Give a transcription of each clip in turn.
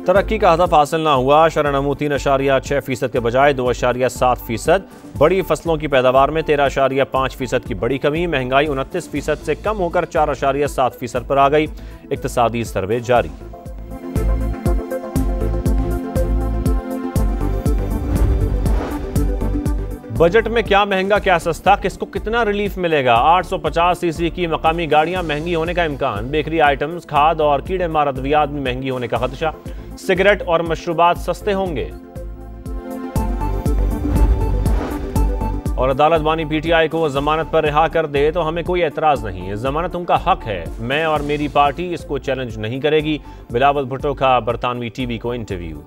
तरक्की का हदफ हासिल ना हुआ। शरह-नमू 3.6% के बजाय 2.7%। बड़ी फसलों की पैदावार में 13.5% की बड़ी कमी। महंगाई 29% से कम होकर 4.7% पर आ गई। इक्तिसादी सर्वे जारी। बजट में क्या महंगा क्या सस्ता, किसको कितना रिलीफ मिलेगा? 850 सीसी की मकामी गाड़ियां महंगी होने का इम्कान। बेकरी आइटम्स, खाद और कीड़े मार अद्वियात भी महंगी होने का खदशा। सिगरेट और मशरूबात सस्ते होंगे। और अदालत बानी पीटीआई को जमानत पर रिहा कर दे तो हमें कोई एतराज नहीं, जमानत उनका हक है। मैं और मेरी पार्टी इसको चैलेंज नहीं करेगी। बिलावल भुट्टो का बरतानवी टीवी को इंटरव्यू।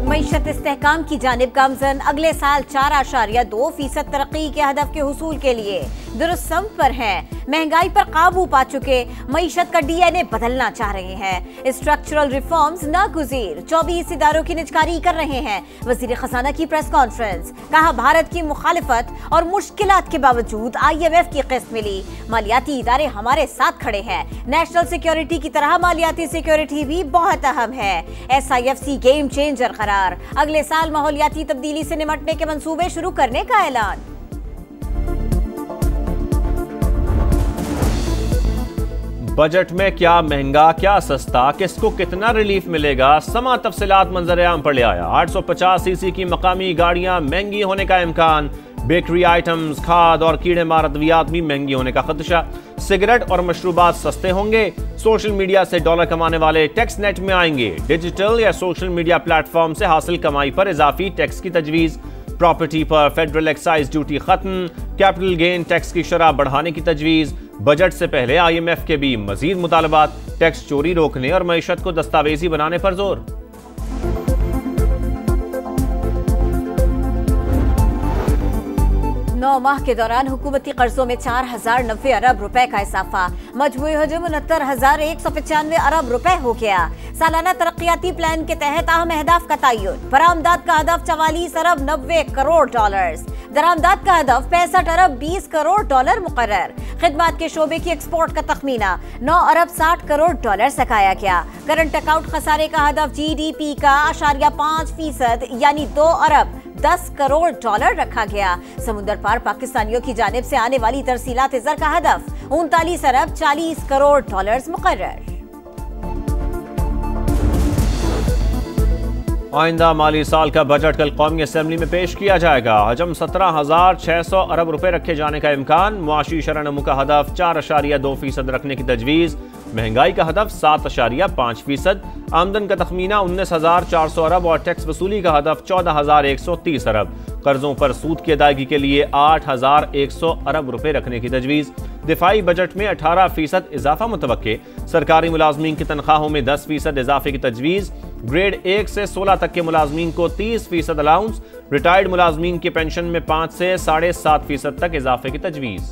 मईशत इस्तेहकाम की जानिब गामजन। अगले साल 4.2% तरक्की के हदफ के हुसूल के लिए दुरुस्त संत पर हैं। महंगाई पर काबू पा चुके मईशत का डीएनए बदलना चाह रहे हैं। Structural reforms नागुज़ीर। 24 इदारों की निजकारी कर रहे हैं। वजीर खजाना की प्रेस कॉन्फ्रेंस। कहा भारत की मुखालिफत और मुश्किलात के बावजूद IMF की किस्त मिली। मालियाती इदारे हमारे साथ खड़े हैं। नेशनल सिक्योरिटी की तरह मालियाती सिक्योरिटी भी बहुत अहम है। SIFC गेम चेंजर करार। अगले साल माहौलियाती तब्दीली से निपटने के मंसूबे शुरू करने का ऐलान। बजट में क्या महंगा क्या सस्ता, किसको कितना रिलीफ मिलेगा? समा तफसीलात मंजर-ए-आम पर ले आया। 850 सीसी की मकामी गाड़ियां महंगी होने का इम्कान। बेकरी आइटम्स, खाद और कीड़े मार अद्वियात भी महंगी होने का खदशा। सिगरेट और मशरूबात सस्ते होंगे। सोशल मीडिया से डॉलर कमाने वाले टैक्स नेट में आएंगे। डिजिटल या सोशल मीडिया प्लेटफॉर्म से हासिल कमाई पर इजाफी टैक्स की तजवीज़। प्रॉपर्टी पर फेडरल एक्साइज ड्यूटी खत्म। कैपिटल गेन टैक्स की शरह बढ़ाने की तजवीज़। बजट से पहले IMF के भी मजीद मुतालबात। टैक्स चोरी रोकने और मईशत को दस्तावेजी बनाने पर जोर। 9 माह के दौरान हुकूमती कर्जों में 4090 अरब रुपए का इजाफा। मजमूई हजम 69,195 अरब रुपए हो गया। सालाना तरक्याती प्लान के तहत अहम अहदाफ का तयन। बरामदात का हदफ 44 अरब 90 करोड़ डॉलर। दरामदात का हदफ 65 अरब 20 करोड़ डॉलर मुकर्रर। खिदमात के शोबे की एक्सपोर्ट का तखमीना 9 अरब 60 करोड़ डॉलर सकाया गया। करंट अकाउंट खसारे का हदफ GDP का 0.5% यानी 2 अरब 10 करोड़ डॉलर रखा गया। समुद्र पार पाकिस्तानियों की जानिब से आने वाली तरसीलात ज़र का हदफ 39 अरब 40 करोड़ डॉलर मुकर्रर। आइंदा माली साल का बजट कल कौमी असेंबली में पेश किया जाएगा। हजम 17,600 अरब रुपए रखे जाने का इम्कान। मुआशी शरह-नमू का हदफ 4.2% रखने की तजवीज़। महंगाई का हदफ 7.5%। आमदन का तखमीना 19,400 अरब और टैक्स वसूली का हदफ 14,130 अरब। कर्जों पर सूद की अदायगी के लिए 8,100 अरब रुपए रखने की तजवीज़। दिफाई बजट में 18% इजाफा मुतवक्के। सरकारी मुलाजमीन की तनख्वाहों में 10% इजाफे की तजवीज़। ग्रेड 1 से 16 तक के मुलाजमीन को 30% अलाउंस। रिटायर्ड मुलाजमीन की पेंशन में 5 से 7.5% तक इजाफे की तजवीज़।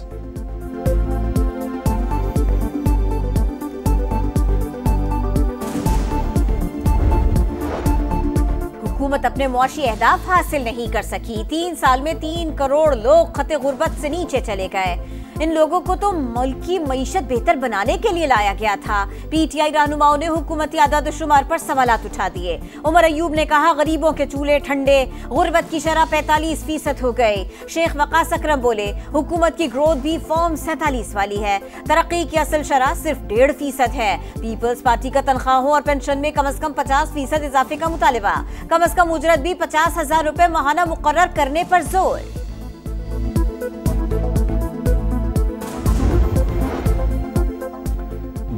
हुकूमत अपने मुआशी अहदाफ हासिल नहीं कर सकी। 3 साल में 3 करोड़ लोग खते गुर्बत से नीचे चले गए। इन लोगों को तो मुल्क की मईशत बेहतर बनाने के लिए लाया गया था। PTI रहनुमाओं ने हुकूमती आदाद शुमार पर सवालात उठा दिए। उमर अयूब ने कहा गरीबों के चूल्हे ठंडे। गुर्बत की शरह 45% हो गई। शेख वकास अकरम बोले हुकूमत की ग्रोथ भी फॉर्म 47 वाली है। तरक्की की असल शरह सिर्फ 1.5% है। पीपल्स पार्टी का तनख्वाहों और पेंशन में कम अज कम 50% इजाफे का मुतालबा। कम अज कम उजरत भी 50,000 रुपए माहाना मुकर्रर करने पर जोर।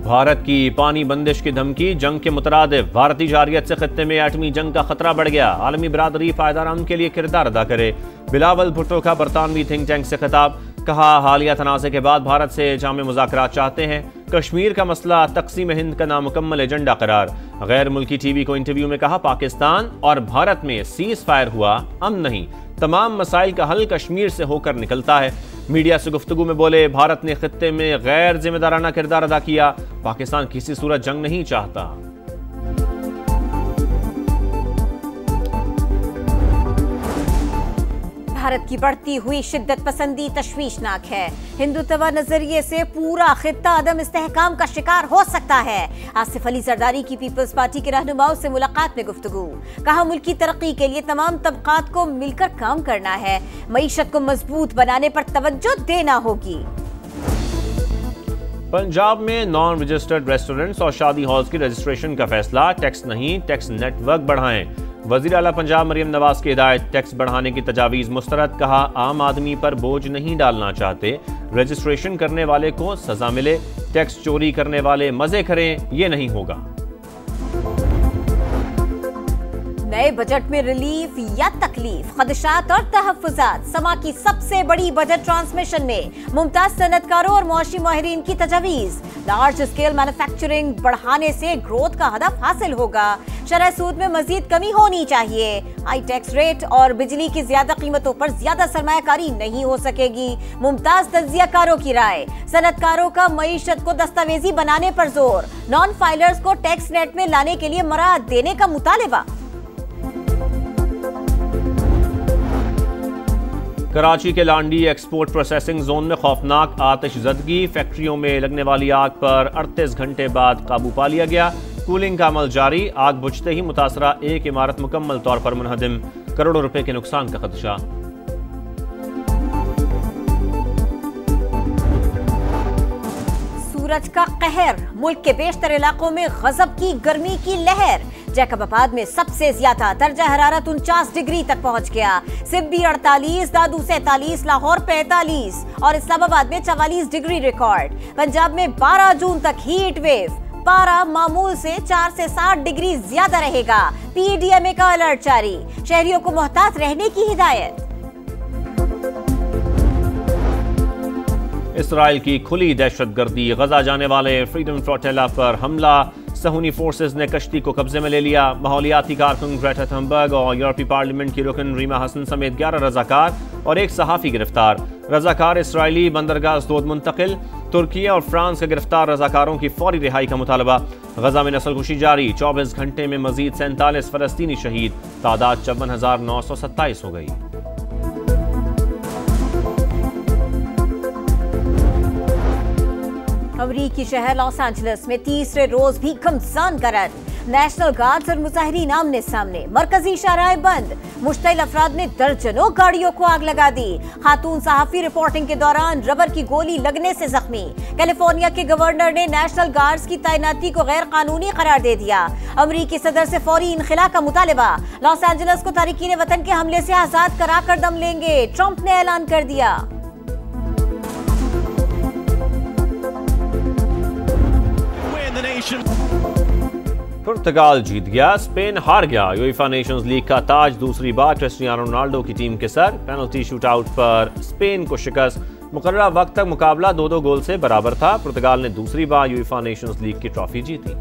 भारत की पानी बंदिश की धमकी। जंग के मुतरादिफ भारतीय जारियत से खत्ते में एटमी जंग का खतरा बढ़ गया। आलमी बरादरी फायदा अमन के लिए किरदार अदा करे। बिलावल भुट्टो का बरतानवी थिंक टैंक से खिताब। कहा हालिया तनाज़े के बाद भारत से जामे मुज़ाकरात चाहते हैं। कश्मीर का मसला तक़सीम हिंद का नामुकम्मल एजेंडा करार। गैर मुल्की टीवी को इंटरव्यू में कहा पाकिस्तान और भारत में सीज फायर हुआ, अमन नहीं। तमाम मसाइल का हल कश्मीर से होकर निकलता है। मीडिया से गुफ्तगू में बोले भारत ने खित्ते में गैर जिम्मेदाराना किरदार अदा किया। पाकिस्तान किसी सूरत जंग नहीं चाहता। भारत की बढ़ती हुई शिद्दत पसंदी तशवीशनाक है। हिंदुत्व नजरिए से पूरा खित्ता अदम इस्तेहकाम का शिकार हो सकता है। आसिफ अली जरदारी की पीपल्स पार्टी के रहनुमाओं से मुलाकात में गुफ्तगू। कहा मुल्की तरक्की के लिए तमाम तबकात को मिलकर काम करना है। मईशत को मजबूत बनाने पर तवज्जो देना होगी। पंजाब में नॉन रजिस्टर्ड रेस्टोरेंट्स और शादी हॉल्स की रजिस्ट्रेशन का फैसला, टैक्स नहीं टैक्स नेटवर्क बढ़ाएं। वजीर आला पंजाब मरियम नवाज की हिदायत, टैक्स बढ़ाने की तजावीज मुस्तरद। कहा आम आदमी पर बोझ नहीं डालना चाहते, रजिस्ट्रेशन करने वाले को सजा मिले, टैक्स चोरी करने वाले मजे करें, ये नहीं होगा। नए बजट में रिलीफ या तकलीफ, खदशात और तहफ्फुजात, समा की सबसे बड़ी बजट ट्रांसमिशन में मुमताज सनतकारों और मुआशी माहिरीन की तजावीज। लार्ज स्केल मैन्युफैक्चरिंग बढ़ाने से ग्रोथ का हदफ हासिल होगा। शरह सूद में मजीद कमी होनी चाहिए। हाई टैक्स रेट और बिजली की ज्यादा कीमतों पर ज्यादा सरमायाकारी नहीं हो सकेगी। मुमताज तज्जियाकारों की राय। सनतकारों का मईशत को दस्तावेजी बनाने पर जोर। नॉन फाइलर्स को टैक्स नेट में लाने के लिए मराहत देने का मुतालिबा। कराची के लांडी एक्सपोर्ट प्रोसेसिंग जोन में खौफनाक आतिशज़दगी, फैक्ट्रियों में लगने वाली आग पर 38 घंटे बाद काबू पा लिया गया। कूलिंग का अमल जारी, आग बुझते ही मुतासरा एक इमारत मुकम्मल तौर पर मुनहदिम, करोड़ों रुपए के नुकसान का खदशा। सूरज का कहर, मुल्क के बेशतर इलाकों में गजब की गर्मी की लहर। जैकबाबाद में सबसे ज्यादा दर्जा हरारत 49 डिग्री तक पहुंच गया। सिब्बी 48, दादू 47, लाहौर 45 और इस्लामाबाद में 44 डिग्री रिकॉर्ड। पंजाब में 12 जून तक हीट वेव, पारा मामूल से 4 से 7 डिग्री ज्यादा रहेगा। पीडीएमए का अलर्ट जारी, शहरियों को मोहतात रहने की हिदायत। इसराइल की खुली दहशतगर्दी, गजा जाने वाले फ्रीडम फ्लोटिला पर हमला, सहूनी फोर्सेस ने कश्ती को कब्जे में ले लिया। माहौलियाती कारकुन ग्रेटा थनबर्ग और यूरोपीय पार्लियामेंट की रुकन रीमा हसन समेत 11 रजाकार और एक सहाफ़ी गिरफ्तार। रजाकार इसराइली बंदरगाह अस्दोद मुंतकिल। तुर्की और फ्रांस के गिरफ्तार रजाकारों की फौरी रिहाई का मुतालबा। गजा में नस्लकुशी जारी, 24 घंटे में मजीद 47 फलस्तीनी शहीद, तादाद 54,927 हो गई। अमरीकी शहर लॉस एंजलिस में तीसरे रोज भी घमसान गरज। नेशनल गार्ड्स और मुजाहिरीन आमने सामने, मरकजी शाहराहें बंद। मुश्तइल अफराद ने दर्जनों गाड़ियों को आग लगा दी। खातून सहाफी रिपोर्टिंग के दौरान रबर की गोली लगने से जख्मी। कैलिफोर्निया के गवर्नर ने नेशनल गार्ड्स की तैनाती को गैर कानूनी करार दे दिया। अमरीकी सदर से फौरी इनखिला का मुतालिबा। लॉस एंजलिस को तारिकीन वतन के हमले से आजाद कराकर दम लेंगे, ट्रंप ने ऐलान कर दिया। पुर्तगाल जीत गया, स्पेन हार गया। यूएफा नेशंस लीग का ताज दूसरी बार क्रिस्टियानो रोनाल्डो की टीम के सर। पेनल्टी शूटआउट पर स्पेन को शिकस्त। मुकर्ररा वक्त तक मुकाबला 2-2 गोल से बराबर था। पुर्तगाल ने दूसरी बार यूएफा नेशंस लीग की ट्रॉफी जीती।